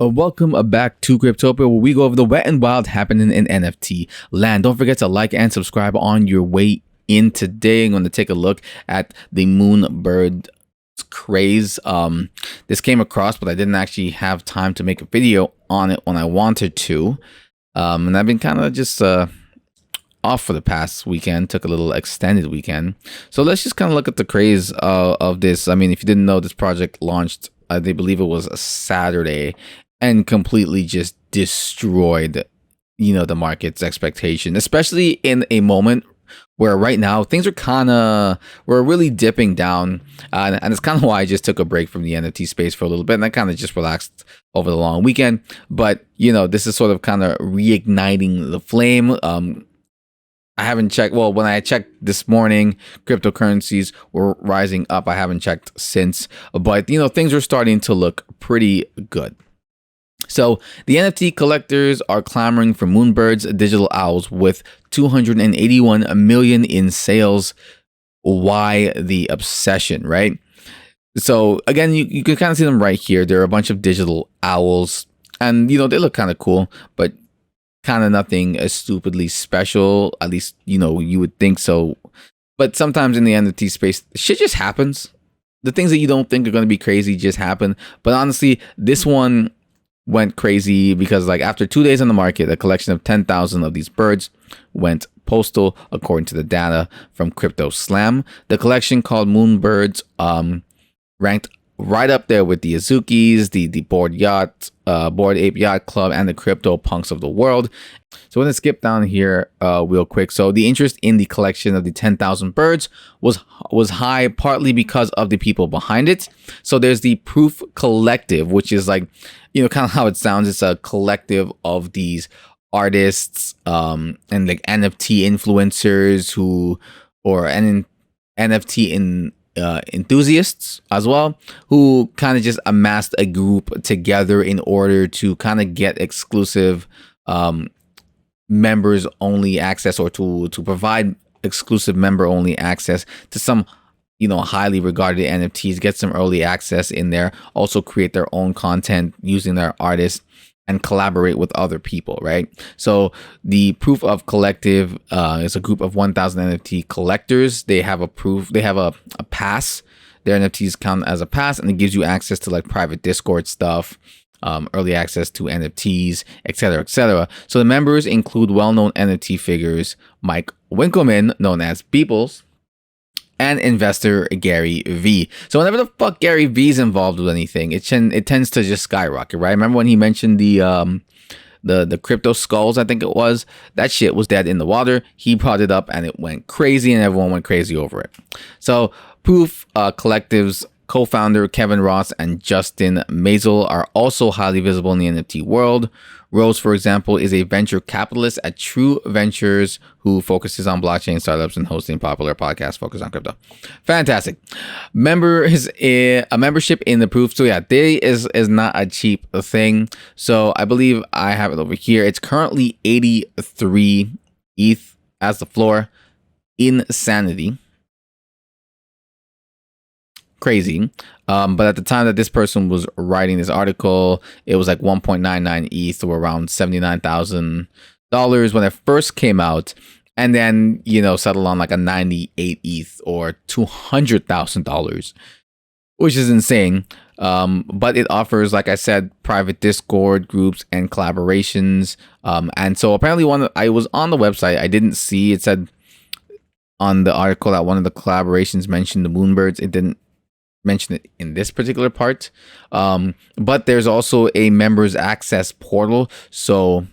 Welcome back to Cryptopia, where we go over the wet and wild happening in NFT land. Don't forget to like and subscribe on your way in. Today, I'm going to take a look at the Moonbird craze. This came across, but I didn't actually have time to make a video on it when I wanted to. And I've been kind of just off for the past weekend. Took a little extended weekend. So let's just kind of look at the craze of this. I mean, if you didn't know, this project launched, I believe it was a Saturday, and completely just destroyed, the market's expectation, especially in a moment where right now things are we're really dipping down, and it's kind of why I just took a break from the NFT space for a little bit, and I kind of just relaxed over the long weekend. But this is sort of kind of reigniting the flame. I haven't checked. Well, when I checked this morning, cryptocurrencies were rising up. I haven't checked since, but things are starting to look pretty good. So the NFT collectors are clamoring for Moonbird's digital owls with 281 million in sales. Why the obsession, right? So again, you can kind of see them right here. There are a bunch of digital owls, and they look kind of cool, but kind of nothing as stupidly special. At least you would think so. But sometimes in the NFT space, shit just happens. The things that you don't think are going to be crazy just happen. But honestly, this one went crazy because after 2 days on the market, a collection of 10,000 of these birds went postal, according to the data from Crypto Slam. The collection, called Moonbirds, ranked right up there with the Azukis, the Bored Ape Yacht Club, and the Crypto Punks of the world. So I'm going to skip down here real quick. So the interest in the collection of the 10,000 birds was high, partly because of the people behind it. So there's the Proof Collective, which is kind of how it sounds. It's a collective of these artists and NFT influencers NFT enthusiasts as well, who kind of just amassed a group together in order to kind of get exclusive members only access, or to provide exclusive member only access to some highly regarded NFTs, get some early access in there, also create their own content using their artists, and collaborate with other people, right? So the Proof of Collective is a group of 1,000 NFT collectors. They have a pass. Their NFTs count as a pass, and it gives you access to private Discord stuff, early access to NFTs, etc., etc. So the members include well-known NFT figures Mike Winkelmann, known as Beeples, and investor Gary V. So whenever the fuck Gary V's involved with anything, it tends to just skyrocket, right? Remember when he mentioned the crypto skulls? I think it was, that shit was dead in the water. He brought it up and it went crazy, and everyone went crazy over it. So Proof Collective's co-founder Kevin Ross and Justin Mazel are also highly visible in the NFT world. Rose, for example, is a venture capitalist at True Ventures who focuses on blockchain startups and hosting popular podcasts focused on crypto. Fantastic. A membership in the Proof. So yeah, they is not a cheap thing. So I believe I have it over here. It's currently 83 ETH as the floor. Insanity. Crazy. But at the time that this person was writing this article, it was 1.99 ETH, or around $79,000 when it first came out, and then settled on a 98 ETH, or $200,000, which is insane. But it offers, like I said, private Discord groups and collaborations. And so apparently I was on the website, I didn't see, it said on the article that one of the collaborations mentioned the Moonbirds. It didn't mention it in this particular part, but there's also a members access portal, so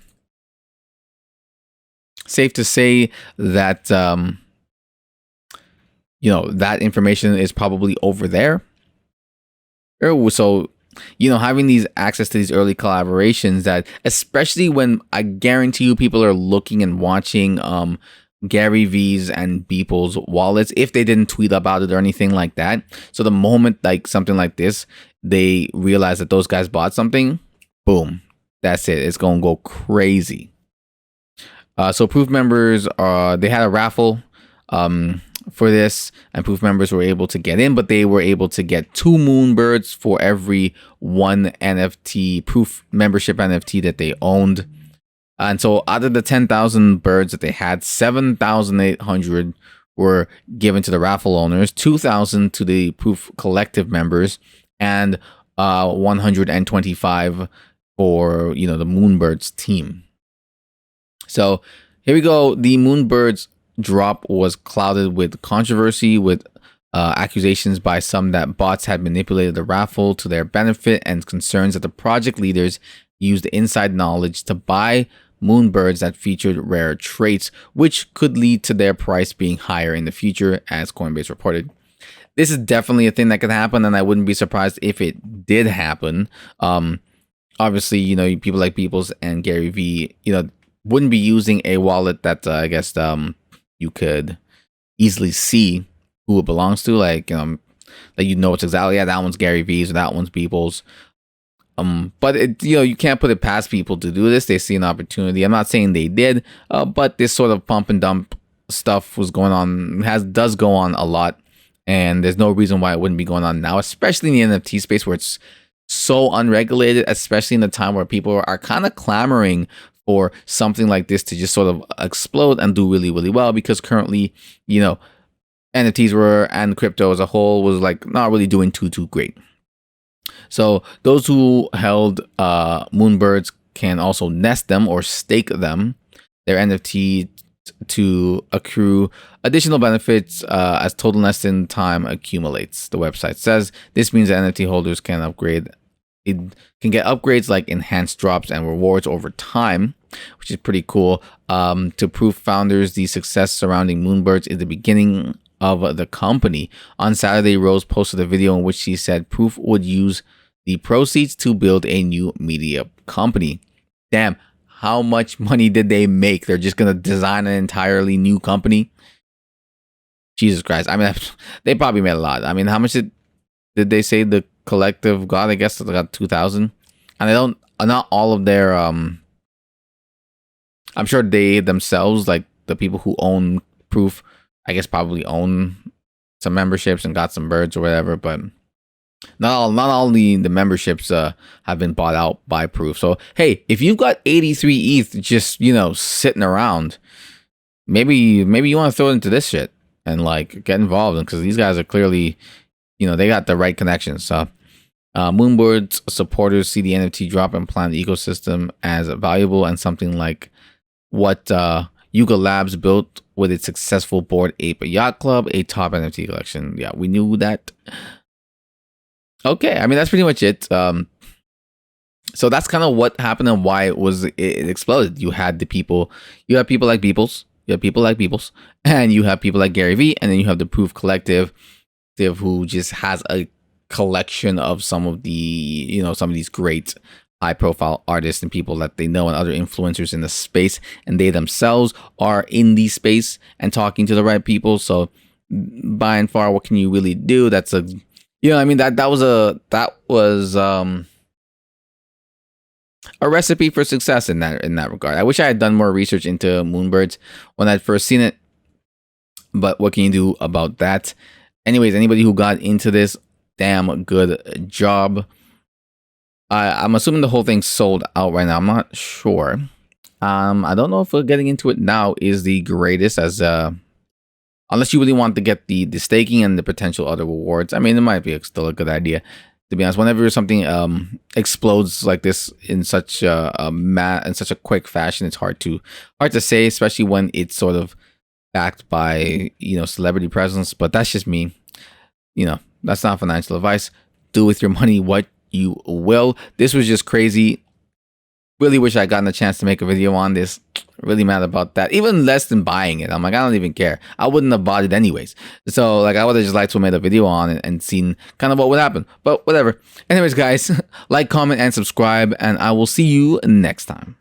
safe to say that that information is probably over there. So having these access to these early collaborations, that especially when I guarantee you people are looking and watching Gary V's and Beeple's wallets, if they didn't tweet about it or anything like that. So the moment something like this, they realize that those guys bought something, boom, that's it. It's gonna go crazy. So Proof members they had a raffle for this, and Proof members were able to get in, but they were able to get 2 Moonbirds for every 1 NFT Proof membership NFT that they owned. And so out of the 10,000 birds that they had, 7,800 were given to the raffle owners, 2,000 to the Proof Collective members, and 125 for, you know, the Moonbirds team. So here we go. The Moonbirds drop was clouded with controversy, with accusations by some that bots had manipulated the raffle to their benefit, and concerns that the project leaders used inside knowledge to buy Moonbirds that featured rare traits, which could lead to their price being higher in the future, as Coinbase reported. This is definitely a thing that could happen, and I wouldn't be surprised if it did happen. Obviously, you know, people like Peoples and Gary Vee, you know, wouldn't be using a wallet that I guess you could easily see who it belongs to, like you know it's exactly, yeah, that one's Gary Vee's or that one's People's. But it, you know, you can't put it past people to do this. They see an opportunity. I'm not saying they did, but this sort of pump and dump stuff was going on, does go on a lot, and there's no reason why it wouldn't be going on now, especially in the NFT space where it's so unregulated, especially in the time where people are kind of clamoring for something like this to just sort of explode and do really, really well, because currently, you know, NFTs were, and crypto as a whole was like not really doing too great. So those who held Moonbirds can also nest them or stake them, their NFT, to accrue additional benefits as total nesting time accumulates. The website says this means that NFT holders can upgrade. It can get upgrades like enhanced drops and rewards over time, which is pretty cool. To Proof founders, the success surrounding Moonbirds is the beginning of the company. On Saturday, Rose posted a video in which she said Proof would use the proceeds to build a new media company. Damn, how much money did they make? They're just gonna design an entirely new company? Jesus Christ. I mean, they probably made a lot. I mean, how much did they say the collective got? I guess they got 2,000. And they don't, not all of their I'm sure they themselves, like the people who own Proof, I guess probably own some memberships and got some birds or whatever, but not all the memberships have been bought out by Proof. So hey, if you've got 83 ETH just, you know, sitting around, maybe you want to throw it into this shit and like get involved, because these guys are clearly, you know, they got the right connections. So Moonbirds supporters see the NFT drop and plan the ecosystem as valuable and something like what Yuga Labs built with its successful Bored Ape Yacht Club, a top NFT collection. Yeah, we knew that. Okay, I mean, that's pretty much it. So that's kind of what happened and why it exploded. You have people like Peoples, and you have people like Gary Vee, and then you have the Proof Collective, who just has a collection of some of these great high profile artists and people that they know and other influencers in the space, and they themselves are in the space and talking to the right people. So by and far, what can you really do? That's a, you know, I mean, that was a recipe for success in that regard. I wish I had done more research into Moonbirds when I'd first seen it, but what can you do about that? Anyways, anybody who got into this, damn good job. I'm assuming the whole thing's sold out right now. I'm not sure. I don't know if getting into it now is the greatest, as unless you really want to get the staking and the potential other rewards. I mean, it might be still a good idea, to be honest. Whenever something explodes like this in such in such a quick fashion, it's hard to say, especially when it's sort of backed by, you know, celebrity presence. But that's just me. You know, that's not financial advice. Do with your money what you will. This was just crazy. Really wish I gotten a chance to make a video on this. Really mad about that. Even less than buying it. I'm like, I don't even care. I wouldn't have bought it anyways. So like, I would have just liked to have made a video on it and seen kind of what would happen. But whatever. Anyways, guys, like, comment, and subscribe, and I will see you next time.